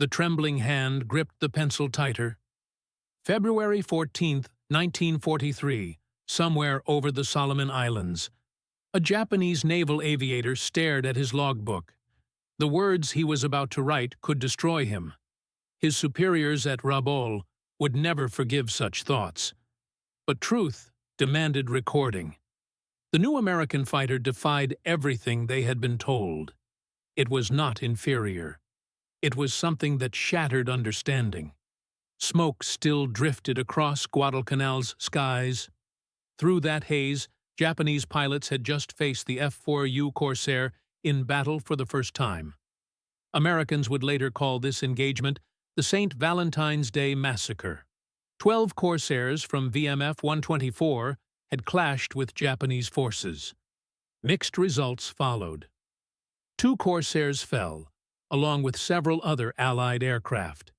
The trembling hand gripped the pencil tighter. February 14, 1943, somewhere over the Solomon Islands. A Japanese naval aviator stared at his logbook. The words he was about to write could destroy him. His superiors at Rabaul would never forgive such thoughts. But truth demanded recording. The new American fighter defied everything they had been told. It was not inferior. It was something that shattered understanding. Smoke still drifted across Guadalcanal's skies. Through that haze, Japanese pilots had just faced the F4U Corsair in battle for the first time. Americans would later call this engagement the St. Valentine's Day Massacre. 12 Corsairs from VMF 124 had clashed with Japanese forces. Mixed results followed. 2 Corsairs fell, along with several other Allied aircraft.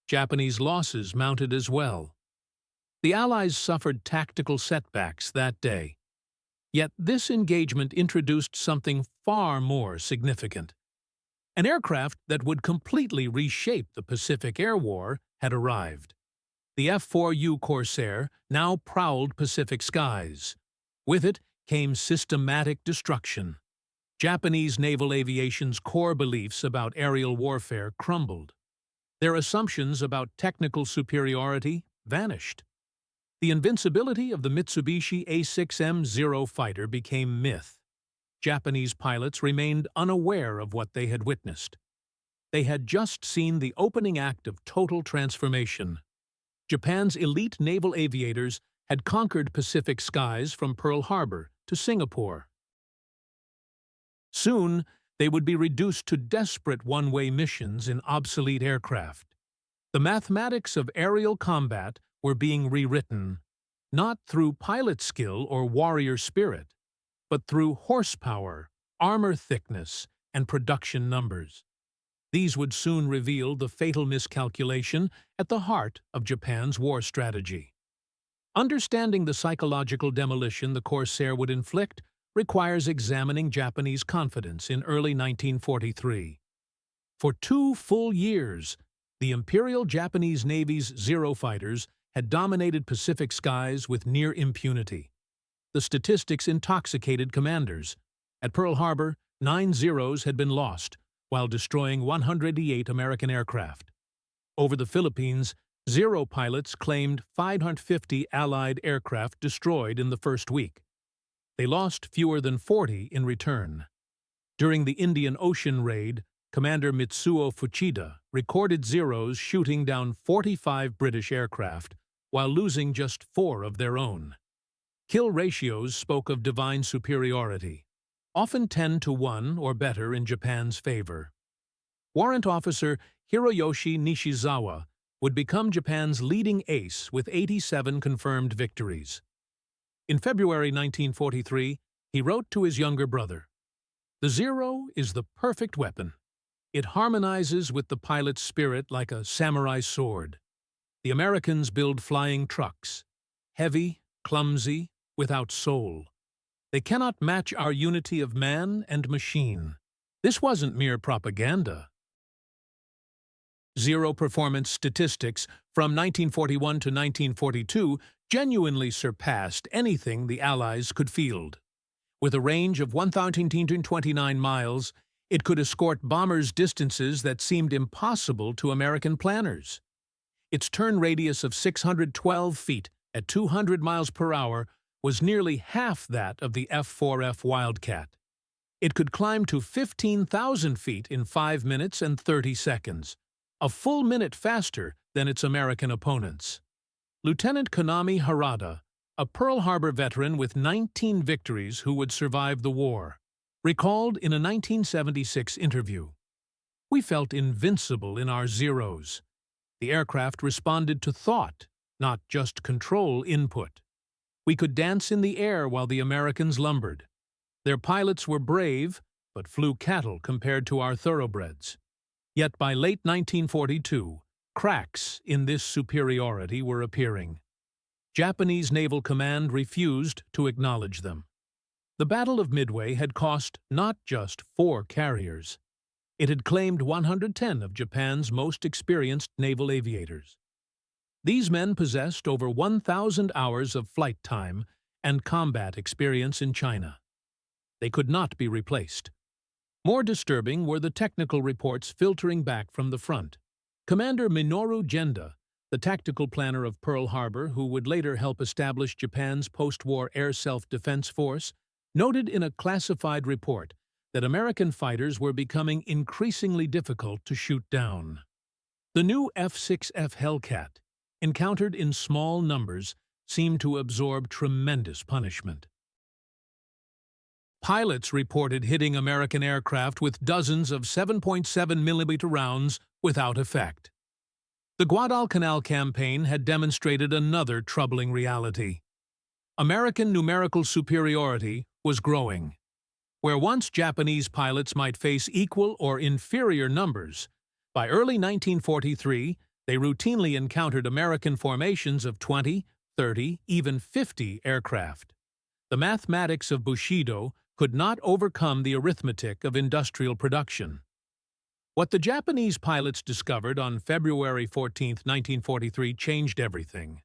Japanese losses mounted as well. The Allies suffered tactical setbacks that day. Yet this engagement introduced something far more significant. An aircraft that would completely reshape the Pacific Air War had arrived. The F4U Corsair now prowled Pacific skies. With it came systematic destruction. Japanese naval aviation's core beliefs about aerial warfare crumbled. Their assumptions about technical superiority vanished. The invincibility of the Mitsubishi A6M Zero fighter became myth. Japanese pilots remained unaware of what they had witnessed. They had just seen the opening act of total transformation. Japan's elite naval aviators had conquered Pacific skies from Pearl Harbor to Singapore. Soon, they would be reduced to desperate one-way missions in obsolete aircraft. The mathematics of aerial combat were being rewritten, not through pilot skill or warrior spirit, but through horsepower, armor thickness, and production numbers. These would soon reveal the fatal miscalculation at the heart of Japan's war strategy. Understanding the psychological demolition the Corsair would inflict requires examining Japanese confidence in early 1943. For 2 full years, the Imperial Japanese Navy's Zero fighters had dominated Pacific skies with near impunity. The statistics intoxicated commanders. At Pearl Harbor, 9 Zeros had been lost, while destroying 188 American aircraft. Over the Philippines, Zero pilots claimed 550 Allied aircraft destroyed in the first week. They lost fewer than 40 in return. During the Indian Ocean raid, Commander Mitsuo Fuchida recorded Zeros shooting down 45 British aircraft, while losing just 4 of their own. Kill ratios spoke of divine superiority, often 10-to-1 or better in Japan's favor. Warrant Officer Hiroyoshi Nishizawa would become Japan's leading ace with 87 confirmed victories. In February 1943, he wrote to his younger brother, "The Zero is the perfect weapon. It harmonizes with the pilot's spirit like a samurai sword. The Americans build flying trucks, heavy, clumsy, without soul. They cannot match our unity of man and machine." This wasn't mere propaganda. Zero performance statistics from 1941 to 1942 genuinely surpassed anything the Allies could field. With a range of 1,029 miles, it could escort bombers distances that seemed impossible to American planners. Its turn radius of 612 feet at 200 miles per hour was nearly half that of the F-4F Wildcat. It could climb to 15,000 feet in 5 minutes and 30 seconds, a full minute faster than its American opponents. Lieutenant Konami Harada, a Pearl Harbor veteran with 19 victories who would survive the war, recalled in a 1976 interview, "We felt invincible in our Zeros. The aircraft responded to thought, not just control input. We could dance in the air while the Americans lumbered. Their pilots were brave, but flew cattle compared to our thoroughbreds." Yet by late 1942, cracks in this superiority were appearing. Japanese Naval Command refused to acknowledge them. The Battle of Midway had cost not just 4 carriers. it had claimed 110 of Japan's most experienced naval aviators. These men possessed over 1,000 hours of flight time and combat experience in China. They could not be replaced. More disturbing were the technical reports filtering back from the front. Commander Minoru Genda, the tactical planner of Pearl Harbor who would later help establish Japan's post-war air self-defense force, noted in a classified report that American fighters were becoming increasingly difficult to shoot down. The new F-6F Hellcat, encountered in small numbers, seemed to absorb tremendous punishment. Pilots reported hitting American aircraft with dozens of 7.7mm rounds without effect. The Guadalcanal campaign had demonstrated another troubling reality. American numerical superiority was growing. Where once Japanese pilots might face equal or inferior numbers, by early 1943, they routinely encountered American formations of 20, 30, even 50 aircraft. The mathematics of Bushido could not overcome the arithmetic of industrial production. What the Japanese pilots discovered on February 14, 1943, changed everything.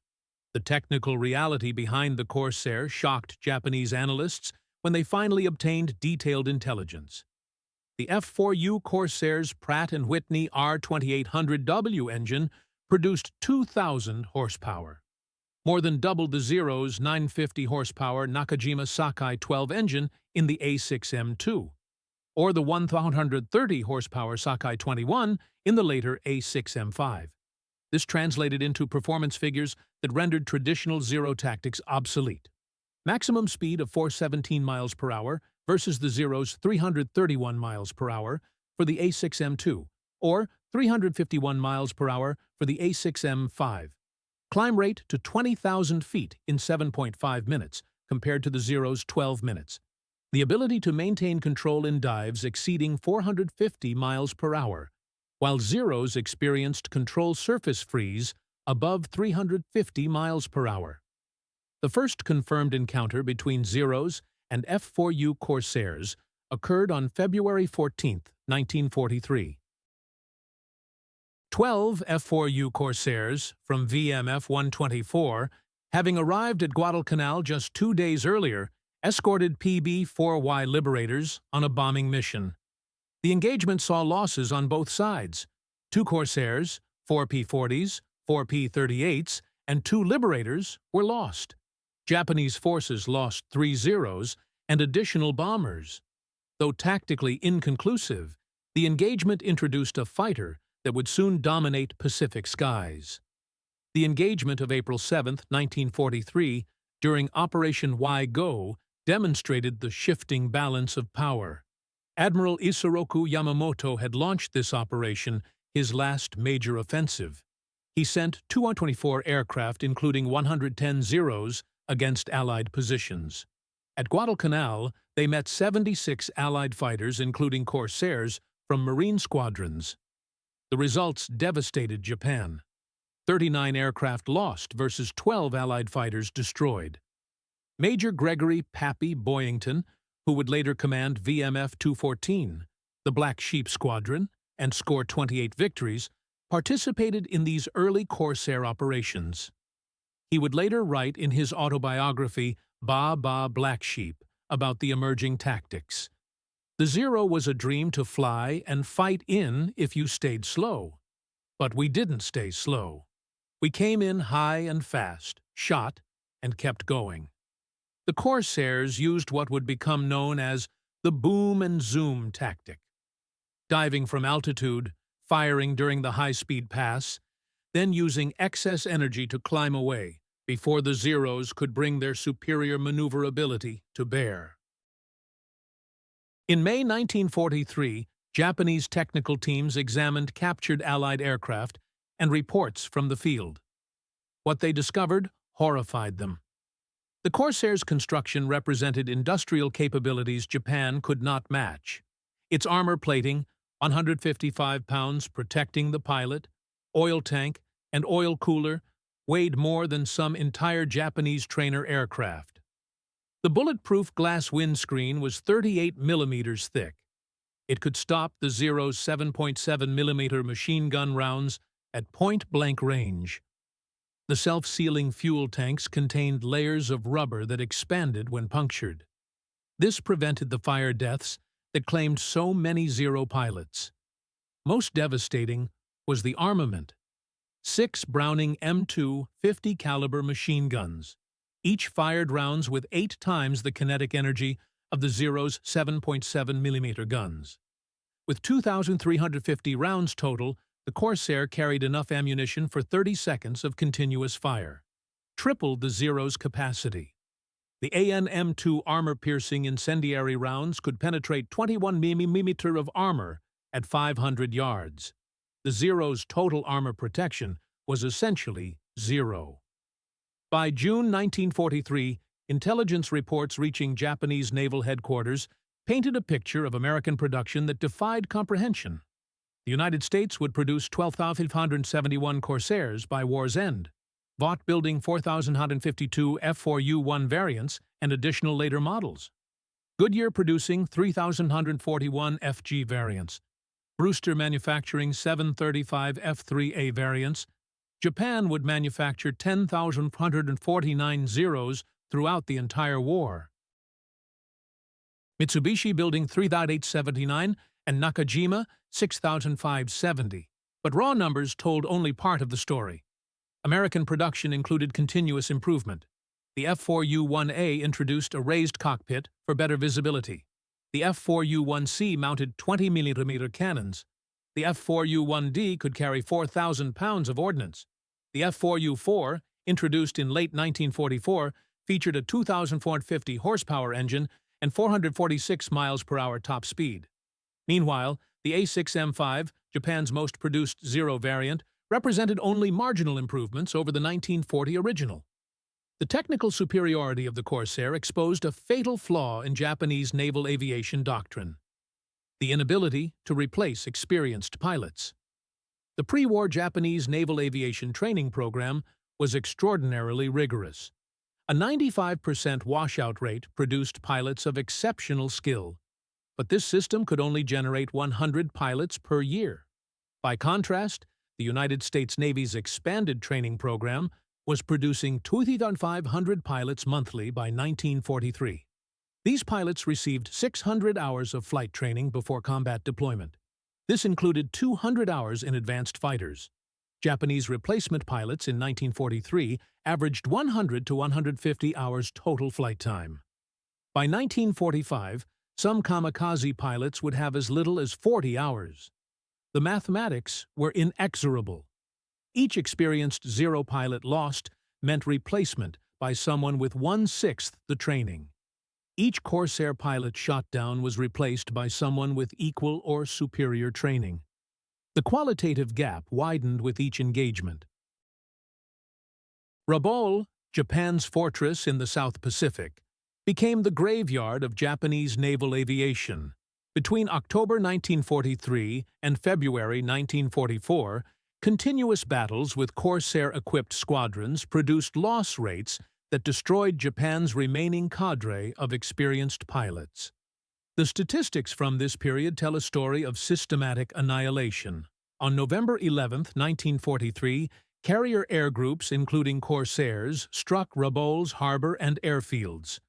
The technical reality behind the Corsair shocked Japanese analysts when they finally obtained detailed intelligence. The F4U Corsairs Pratt Whitney R-2800W engine produced 2,000 horsepower, more than double the Zeros' 950 horsepower Nakajima Sakai 12 engine in the A6M2, or the 1,130 horsepower Sakai 21 in the later A6M5. This translated into performance figures that rendered traditional Zero tactics obsolete. Maximum speed of 417 miles per hour versus the Zero's 331 miles per hour for the A6M2, or 351 miles per hour for the A6M5. Climb rate to 20,000 feet in 7.5 minutes, compared to the Zero's 12 minutes. The ability to maintain control in dives exceeding 450 miles per hour, while Zeros experienced control surface freeze above 350 miles per hour. The first confirmed encounter between Zeros and F4U Corsairs occurred on February 14, 1943. 12 F4U Corsairs from VMF 124, having arrived at Guadalcanal just 2 days earlier, escorted PB-4Y Liberators on a bombing mission. The engagement saw losses on both sides. 2 Corsairs, 4 P-40s, 4 P-38s, and 2 Liberators were lost. Japanese forces lost 3 Zeros and additional bombers. Though tactically inconclusive, the engagement introduced a fighter that would soon dominate Pacific skies. The engagement of April 7, 1943, during Operation Y-Go, demonstrated the shifting balance of power. Admiral Isoroku Yamamoto had launched this operation, his last major offensive. He sent 224 aircraft, including 110 Zeros, against Allied positions. At Guadalcanal, they met 76 Allied fighters, including Corsairs, from Marine squadrons. The results devastated Japan. 39 aircraft lost versus 12 Allied fighters destroyed. Major Gregory "Pappy" Boyington, who would later command VMF 214, the Black Sheep Squadron, and score 28 victories, participated in these early Corsair operations. He would later write in his autobiography, Ba Ba Black Sheep, about the emerging tactics. The Zero was a dream to fly and fight in if you stayed slow. But we didn't stay slow. We came in high and fast, shot, and kept going. The Corsairs used what would become known as the boom and zoom tactic. Diving from altitude, firing during the high-speed pass, then using excess energy to climb away before the Zeros could bring their superior maneuverability to bear. In May 1943, Japanese technical teams examined captured Allied aircraft and reports from the field. What they discovered horrified them. The Corsairs' construction represented industrial capabilities Japan could not match. Its armor plating, 155 pounds protecting the pilot, oil tank, and oil cooler weighed more than some entire Japanese trainer aircraft. The bulletproof glass windscreen was 38 millimeters thick. It could stop the Zero's 7.7mm machine gun rounds at point-blank range. The self-sealing fuel tanks contained layers of rubber that expanded when punctured. This prevented the fire deaths that claimed so many Zero pilots. Most devastating was the armament. 6 Browning M2 50-caliber machine guns. Each fired rounds with 8 times the kinetic energy of the Zero's 7.7mm guns. With 2,350 rounds total, the Corsair carried enough ammunition for 30 seconds of continuous fire, tripled the Zero's capacity. The AN-M2 armor-piercing incendiary rounds could penetrate 21 mm of armor at 500 yards. The Zero's total armor protection was essentially zero. By June 1943, intelligence reports reaching Japanese naval headquarters painted a picture of American production that defied comprehension. The United States would produce 12,571 Corsairs by war's end, Vought building 4,152 F4U variants and additional later models. Goodyear producing 3,141 FG variants. Brewster manufacturing 735 F3A variants. Japan would manufacture 10,149 Zeros throughout the entire war. Mitsubishi building 3,879 and Nakajima 6,570. But raw numbers told only part of the story. American production included continuous improvement. The F4U-1A introduced a raised cockpit for better visibility. The F4U-1C mounted 20mm cannons. The F4U-1D could carry 4,000 pounds of ordnance. The F4U-4, introduced in late 1944, featured a 2,450 horsepower engine and 446 miles per hour top speed. Meanwhile, the A6M, Japan's most produced Zero variant, represented only marginal improvements over the 1940 original. The technical superiority of the Corsair exposed a fatal flaw in Japanese naval aviation doctrine: the inability to replace experienced pilots. The pre-war Japanese naval aviation training program was extraordinarily rigorous. A 95% washout rate produced pilots of exceptional skill, but this system could only generate 100 pilots per year. By contrast, the United States Navy's expanded training program was producing 2,500 pilots monthly by 1943. These pilots received 600 hours of flight training before combat deployment. This included 200 hours in advanced fighters. Japanese replacement pilots in 1943 averaged 100 to 150 hours total flight time. By 1945, some kamikaze pilots would have as little as 40 hours. The mathematics were inexorable. Each experienced Zero pilot lost meant replacement by someone with 1/6 the training. Each Corsair pilot shot down was replaced by someone with equal or superior training. The qualitative gap widened with each engagement. Rabaul, Japan's fortress in the South Pacific, became the graveyard of Japanese naval aviation. Between October 1943 and February 1944, continuous battles with Corsair-equipped squadrons produced loss rates that destroyed Japan's remaining cadre of experienced pilots. The statistics from this period tell a story of systematic annihilation. On November 11, 1943, carrier air groups, including Corsairs, struck Rabaul's harbor and airfields.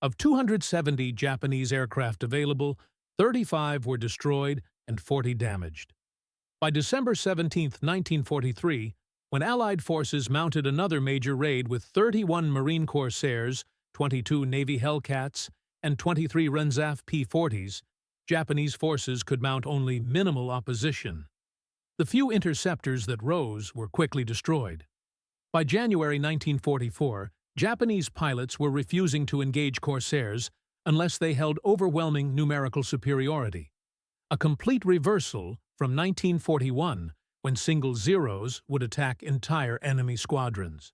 Of 270 Japanese aircraft available, 35 were destroyed and 40 damaged. By December 17, 1943, when Allied forces mounted another major raid with 31 Marine Corsairs, 22 Navy Hellcats, and 23 Renzaf P-40s, Japanese forces could mount only minimal opposition. The few interceptors that rose were quickly destroyed. By January 1944, Japanese pilots were refusing to engage Corsairs unless they held overwhelming numerical superiority, a complete reversal from 1941, when single Zeros would attack entire enemy squadrons.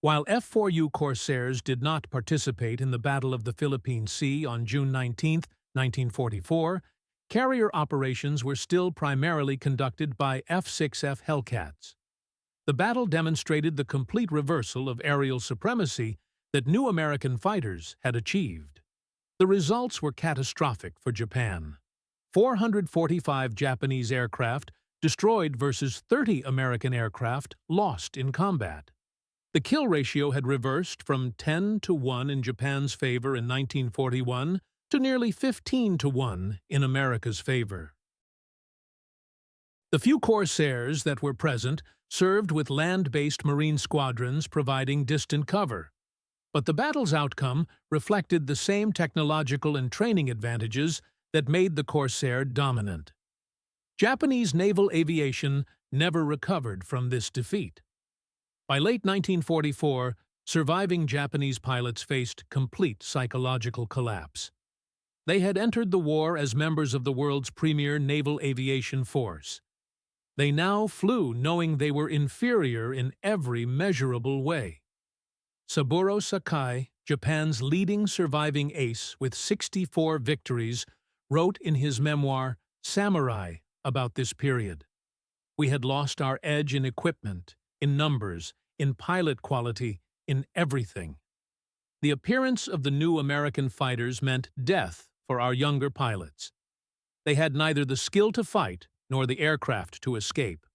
While F4U Corsairs did not participate in the Battle of the Philippine Sea on June 19, 1944, carrier operations were still primarily conducted by F-6F Hellcats. The battle demonstrated the complete reversal of aerial supremacy that new American fighters had achieved. The results were catastrophic for Japan. 445 Japanese aircraft destroyed versus 30 American aircraft lost in combat. The kill ratio had reversed from 10-1 in Japan's favor in 1941 to nearly 15-1 in America's favor. The few Corsairs that were present served with land-based Marine squadrons providing distant cover, but the battle's outcome reflected the same technological and training advantages that made the Corsair dominant. Japanese naval aviation never recovered from this defeat. By late 1944, surviving Japanese pilots faced complete psychological collapse. They had entered the war as members of the world's premier naval aviation force. They now flew knowing they were inferior in every measurable way. Saburo Sakai, Japan's leading surviving ace with 64 victories, wrote in his memoir, Samurai, about this period. We had lost our edge in equipment, in numbers, in pilot quality, in everything. The appearance of the new American fighters meant death for our younger pilots. They had neither the skill to fight nor the aircraft to escape.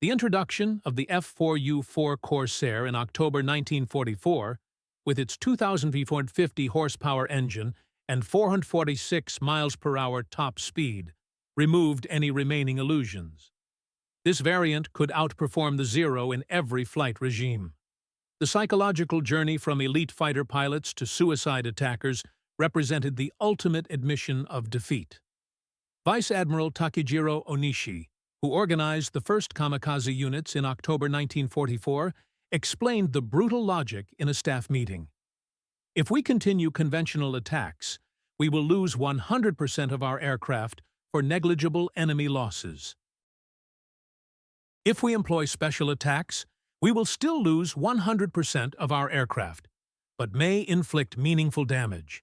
The introduction of the F4U Corsair in October 1944, with its 2,450 horsepower engine and 446 miles per hour top speed, removed any remaining illusions. This variant could outperform the Zero in every flight regime. The psychological journey from elite fighter pilots to suicide attackers represented the ultimate admission of defeat. Vice Admiral Takejiro Onishi, who organized the first kamikaze units in October 1944, explained the brutal logic in a staff meeting. If we continue conventional attacks, we will lose 100% of our aircraft for negligible enemy losses. If we employ special attacks, we will still lose 100% of our aircraft, but may inflict meaningful damage.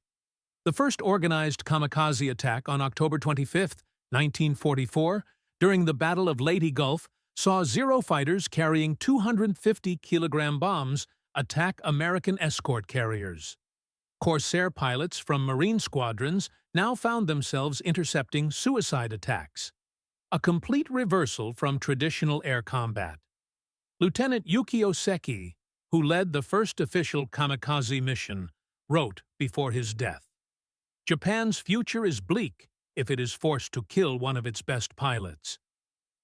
The first organized kamikaze attack on October 25, 1944, during the Battle of Leyte Gulf, saw Zero fighters carrying 250-kilogram bombs attack American escort carriers. Corsair pilots from Marine squadrons now found themselves intercepting suicide attacks, a complete reversal from traditional air combat. Lieutenant Yukio Seki, who led the first official kamikaze mission, wrote before his death, "Japan's future is bleak if it is forced to kill one of its best pilots.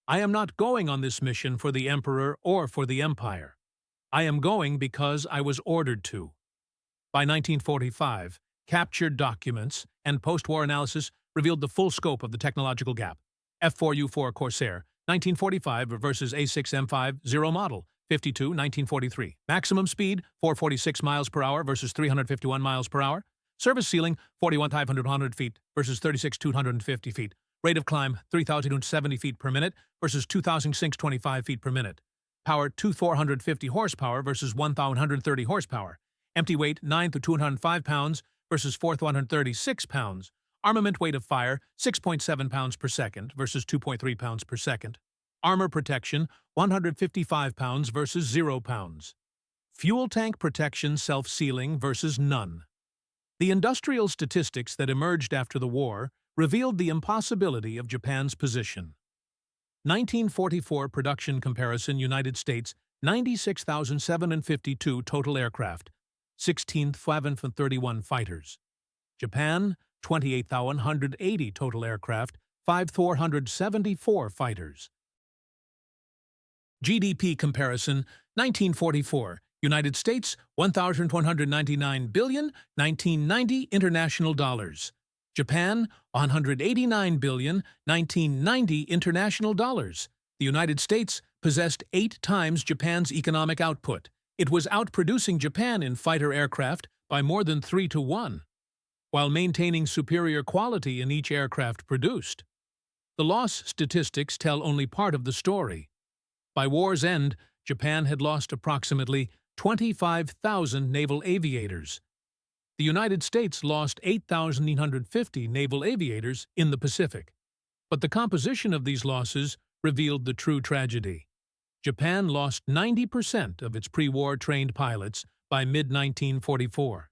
I am not going on this mission for the Emperor or for the Empire. I am going because I was ordered to." By 1945, captured documents and post-war analysis revealed the full scope of the technological gap. F4U Corsair, 1945 versus A6M Zero model, 1943. Maximum speed, 446 miles per hour versus 351 miles per hour. Service ceiling, 41,500 feet versus 36,250 feet. Rate of climb, 3,070 feet per minute versus 2,625 feet per minute. Power, 2,450 horsepower versus 1,130 horsepower. Empty weight, 9 to 205 pounds versus 4,136 pounds. Armament weight of fire, 6.7 pounds per second versus 2.3 pounds per second. Armor protection, 155 pounds versus 0 pounds. Fuel tank protection self-sealing versus none. The industrial statistics that emerged after the war revealed the impossibility of Japan's position. 1944 production comparison: United States, 96,752 total aircraft, 16,531 fighters. Japan, 28,180 total aircraft, 5,474 fighters. GDP comparison: 1944, United States, $1,199 billion, 1990 international dollars. Japan, $189 billion, 1990 international dollars. The United States possessed 8 times Japan's economic output. It was outproducing Japan in fighter aircraft by more than 3-1, while maintaining superior quality in each aircraft produced. The loss statistics tell only part of the story. By war's end, Japan had lost approximately 25,000 naval aviators. The United States lost 8,950 naval aviators in the Pacific. But the composition of these losses revealed the true tragedy. Japan lost 90% of its pre-war trained pilots by mid-1944.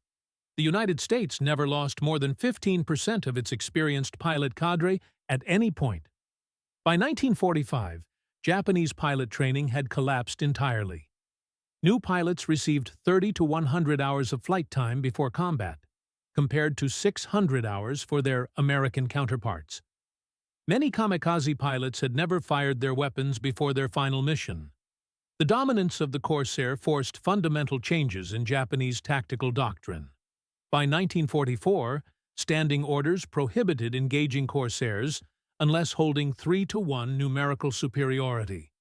The United States never lost more than 15% of its experienced pilot cadre at any point. By 1945, Japanese pilot training had collapsed entirely. New pilots received 30 to 100 hours of flight time before combat, compared to 600 hours for their American counterparts. Many kamikaze pilots had never fired their weapons before their final mission. The dominance of the Corsair forced fundamental changes in Japanese tactical doctrine. By 1944, standing orders prohibited engaging Corsairs unless holding 3-to-1 numerical superiority.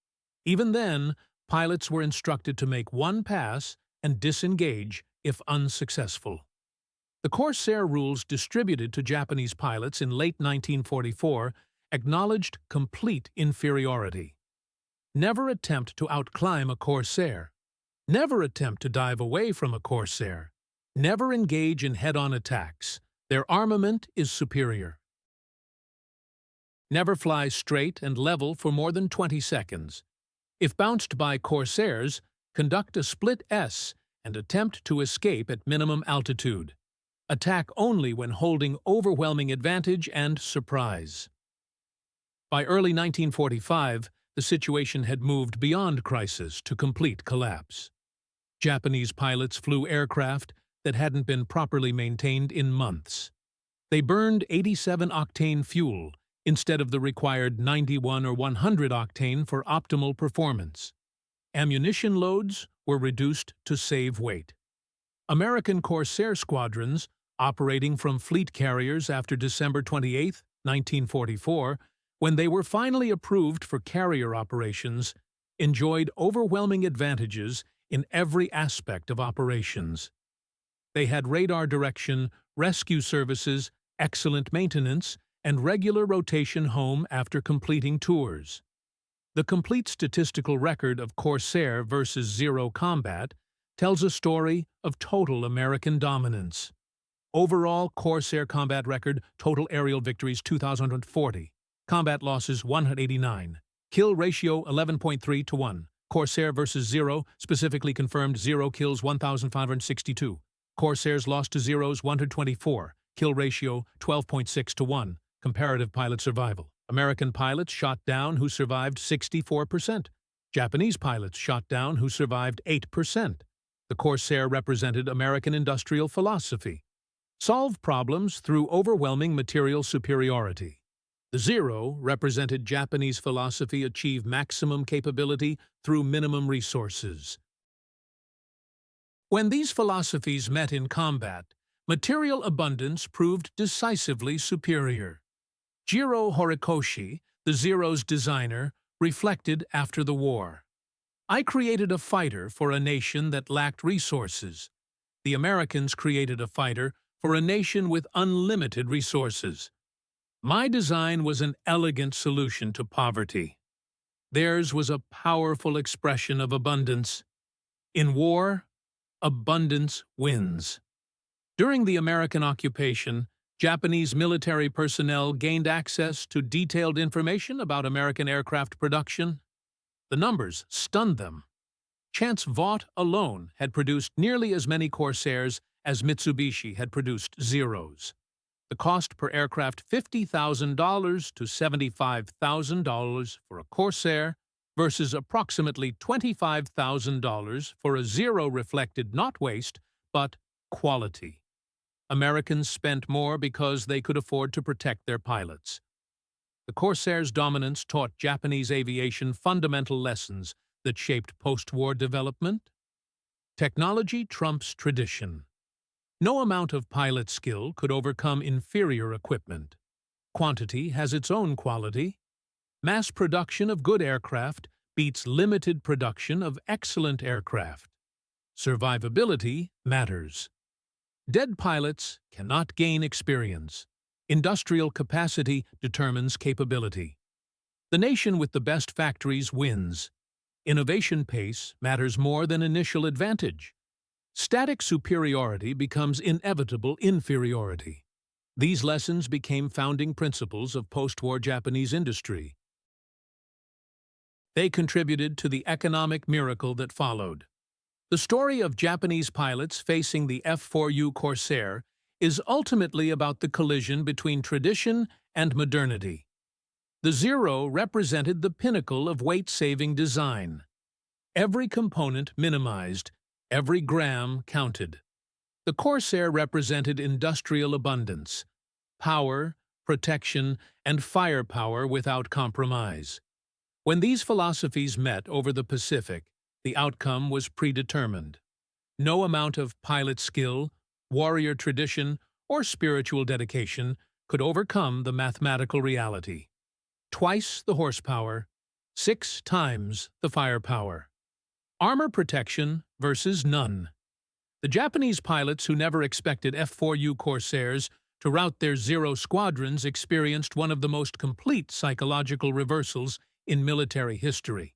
Even then, pilots were instructed to make one pass and disengage if unsuccessful. The Corsair rules distributed to Japanese pilots in late 1944 acknowledged complete inferiority. Never attempt to outclimb a Corsair. Never attempt to dive away from a Corsair. Never engage in head-on attacks. Their armament is superior. Never fly straight and level for more than 20 seconds. If bounced by Corsairs, conduct a split S and attempt to escape at minimum altitude. Attack only when holding overwhelming advantage and surprise. By early 1945, the situation had moved beyond crisis to complete collapse. Japanese pilots flew aircraft that hadn't been properly maintained in months. They burned 87-octane fuel instead of the required 91 or 100 octane for optimal performance. Ammunition loads were reduced to save weight. American Corsair squadrons, operating from fleet carriers after December 28, 1944, when they were finally approved for carrier operations, enjoyed overwhelming advantages in every aspect of operations. They had radar direction, rescue services, excellent maintenance, and regular rotation home after completing tours. The complete statistical record of Corsair versus Zero combat tells a story of total American dominance. Overall Corsair combat record, total aerial victories 2,040. Combat losses 189. Kill ratio 11.3 to 1. Corsair versus Zero, specifically confirmed Zero kills 1,562. Corsairs lost to Zeros 124. Kill ratio 12.6 to 1. Comparative pilot survival. American pilots shot down who survived 64%. Japanese pilots shot down who survived 8%. The Corsair represented American industrial philosophy. Solve problems through overwhelming material superiority. The Zero represented Japanese philosophy achieve maximum capability through minimum resources. When these philosophies met in combat, material abundance proved decisively superior. Jiro Horikoshi, the Zero's designer, reflected after the war. I created a fighter for a nation that lacked resources. The Americans created a fighter for a nation with unlimited resources. My design was an elegant solution to poverty. Theirs was a powerful expression of abundance. In war, abundance wins. During the American occupation, Japanese military personnel gained access to detailed information about American aircraft production. The numbers stunned them. Chance Vought alone had produced nearly as many Corsairs as Mitsubishi had produced Zeros. The cost per aircraft $50,000 to $75,000 for a Corsair versus approximately $25,000 for a Zero reflected not waste, but quality. Americans spent more because they could afford to protect their pilots. The Corsair's dominance taught Japanese aviation fundamental lessons that shaped post-war development. Technology trumps tradition. No amount of pilot skill could overcome inferior equipment. Quantity has its own quality. Mass production of good aircraft beats limited production of excellent aircraft. Survivability matters. Dead pilots cannot gain experience. Industrial capacity determines capability. The nation with the best factories wins. Innovation pace matters more than initial advantage. Static superiority becomes inevitable inferiority. These lessons became founding principles of post-war Japanese industry. They contributed to the economic miracle that followed. The story of Japanese pilots facing the F4U Corsair is ultimately about the collision between tradition and modernity. The Zero represented the pinnacle of weight-saving design. Every component minimized, every gram counted. The Corsair represented industrial abundance, power, protection, and firepower without compromise. When these philosophies met over the Pacific, the outcome was predetermined. No amount of pilot skill, warrior tradition, or spiritual dedication could overcome the mathematical reality. Twice the horsepower, 6 times the firepower. Armor protection versus none. The Japanese pilots who never expected F4U Corsairs to rout their Zero squadrons experienced one of the most complete psychological reversals in military history.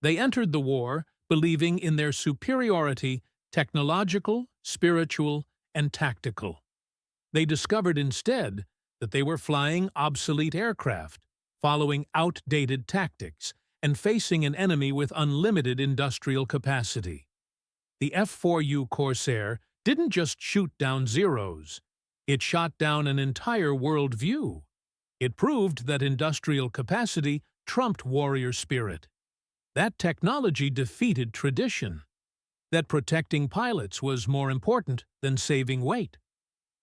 They entered the war believing in their superiority, technological, spiritual, and tactical. They discovered instead that they were flying obsolete aircraft, following outdated tactics, and facing an enemy with unlimited industrial capacity. The F4U Corsair didn't just shoot down Zeros. It shot down an entire worldview. It proved that industrial capacity trumped warrior spirit. That technology defeated tradition. That protecting pilots was more important than saving weight.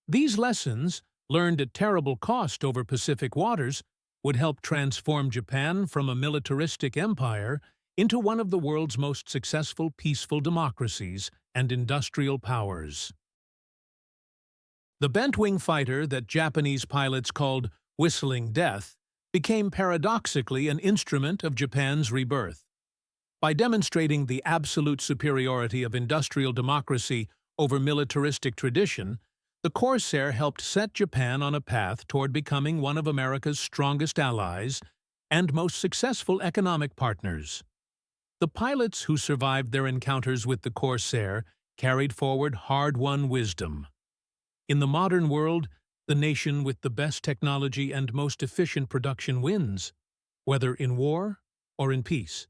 These lessons, learned at terrible cost over Pacific waters, would help transform Japan from a militaristic empire into one of the world's most successful peaceful democracies and industrial powers. The bent-wing fighter that Japanese pilots called Whistling Death became paradoxically an instrument of Japan's rebirth. By demonstrating the absolute superiority of industrial democracy over militaristic tradition, the Corsair helped set Japan on a path toward becoming one of America's strongest allies and most successful economic partners. The pilots who survived their encounters with the Corsair carried forward hard-won wisdom. In the modern world, the nation with the best technology and most efficient production wins, whether in war or in peace.